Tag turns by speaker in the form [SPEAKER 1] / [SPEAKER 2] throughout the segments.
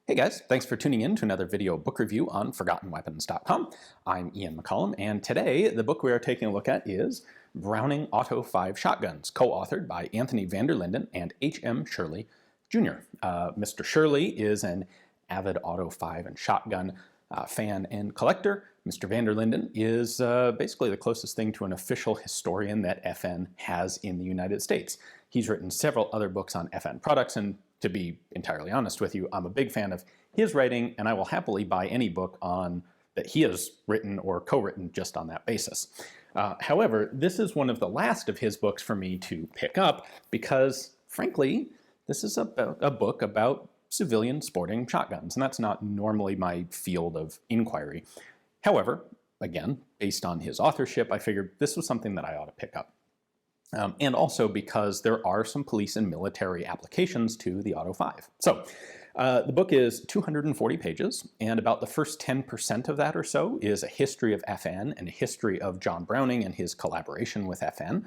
[SPEAKER 1] Hey guys, thanks for tuning in to another video book review on ForgottenWeapons.com. I'm Ian McCollum, and today the book we are taking a look at is Browning Auto-5 Shotguns, co-authored by Anthony Vanderlinden and H.M. Shirley Jr. Mr. Shirley is an avid Auto-5 and shotgun fan and collector. Mr. Vanderlinden is basically the closest thing to an official historian that FN has in the United States. He's written several other books on FN products, and to be entirely honest with you, I'm a big fan of his writing, and I will happily buy any book on that he has written or co-written just on that basis. However, this is one of the last of his books for me to pick up because, frankly, this is a book about civilian sporting shotguns, and that's not normally my field of inquiry. However, again, based on his authorship, I figured this was something that I ought to pick up. And also because there are some police and military applications to the Auto-5. So the book is 240 pages, and about the first 10% of that or so is a history of FN and a history of John Browning and his collaboration with FN,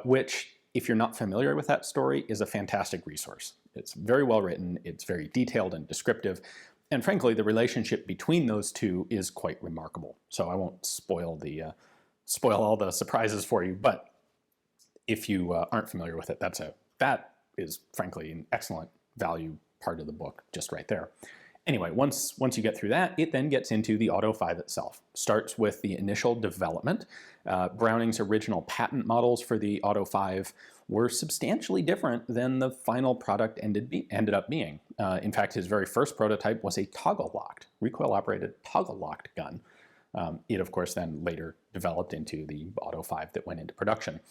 [SPEAKER 1] which, if you're not familiar with that story, is a fantastic resource. It's very well written, it's very detailed and descriptive, and frankly, the relationship between those two is quite remarkable. So I won't spoil all the surprises for you, but if you aren't familiar with it, that is frankly an excellent value part of the book just right there. Anyway, once you get through that, it then gets into the Auto-5 itself. Starts with the initial development. Browning's original patent models for the Auto-5 were substantially different than the final product ended up being. In fact, his very first prototype was a toggle-locked, recoil-operated toggle-locked gun. It, of course, then later developed into the Auto-5 that went into production.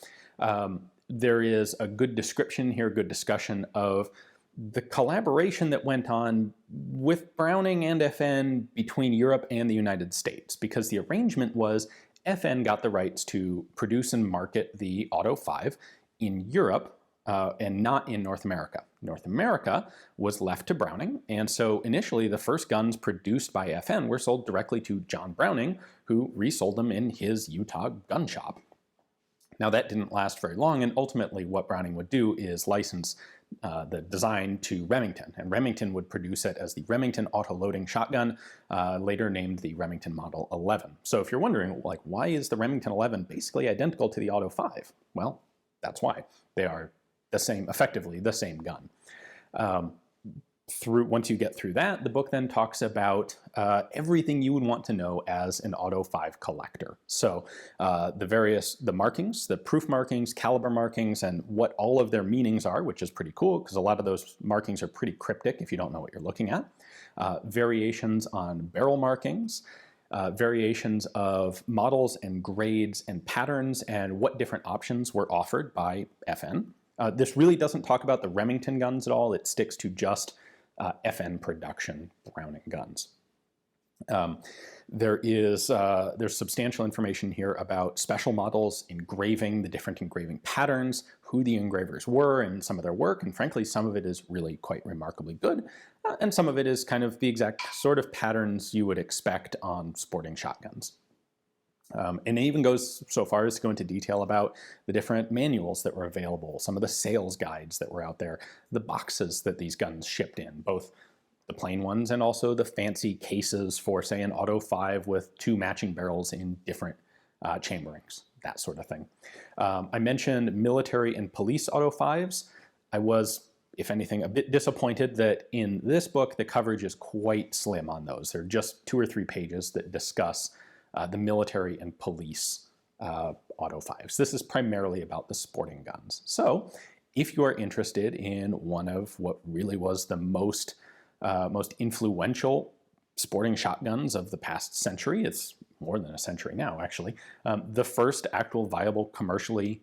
[SPEAKER 1] There is a good description here, good discussion of the collaboration that went on with Browning and FN between Europe and the United States, because the arrangement was FN got the rights to produce and market the Auto-5 in Europe and not in North America. North America was left to Browning, and so initially the first guns produced by FN were sold directly to John Browning, who resold them in his Utah gun shop. Now that didn't last very long, and ultimately what Browning would do is license the design to Remington, and Remington would produce it as the Remington auto-loading shotgun, later named the Remington Model 11. So if you're wondering, like, why is the Remington 11 basically identical to the Auto-5? Well, that's why. They are the same, effectively the same gun. Once you get through that, the book then talks about everything you would want to know as an Auto-5 collector. So the markings, the proof markings, caliber markings, and what all of their meanings are, which is pretty cool because a lot of those markings are pretty cryptic if you don't know what you're looking at. Variations on barrel markings, variations of models and grades and patterns, and what different options were offered by FN. This really doesn't talk about the Remington guns at all. It sticks to just FN production Browning guns. There's substantial information here about special models, engraving, the different engraving patterns, who the engravers were and some of their work, and frankly some of it is really quite remarkably good, and some of it is kind of the exact sort of patterns you would expect on sporting shotguns. And it even goes so far as to go into detail about the different manuals that were available, some of the sales guides that were out there, the boxes that these guns shipped in, both the plain ones and also the fancy cases for, say, an Auto-5 with 2 matching barrels in different chamberings, that sort of thing. I mentioned military and police Auto-5s. I was, if anything, a bit disappointed that in this book the coverage is quite slim on those. There are just 2 or 3 pages that discuss the military and police Auto-5s. This is primarily about the sporting guns. So if you are interested in one of what really was the most influential sporting shotguns of the past century, it's more than a century now actually, the first actual viable commercially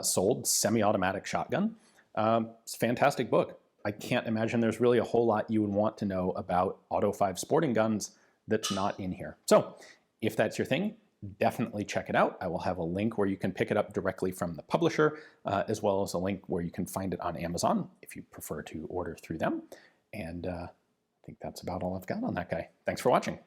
[SPEAKER 1] sold semi-automatic shotgun, it's a fantastic book. I can't imagine there's really a whole lot you would want to know about Auto-5 sporting guns that's not in here. So if that's your thing, definitely check it out. I will have a link where you can pick it up directly from the publisher, as well as a link where you can find it on Amazon if you prefer to order through them. And I think that's about all I've got on that guy. Thanks for watching.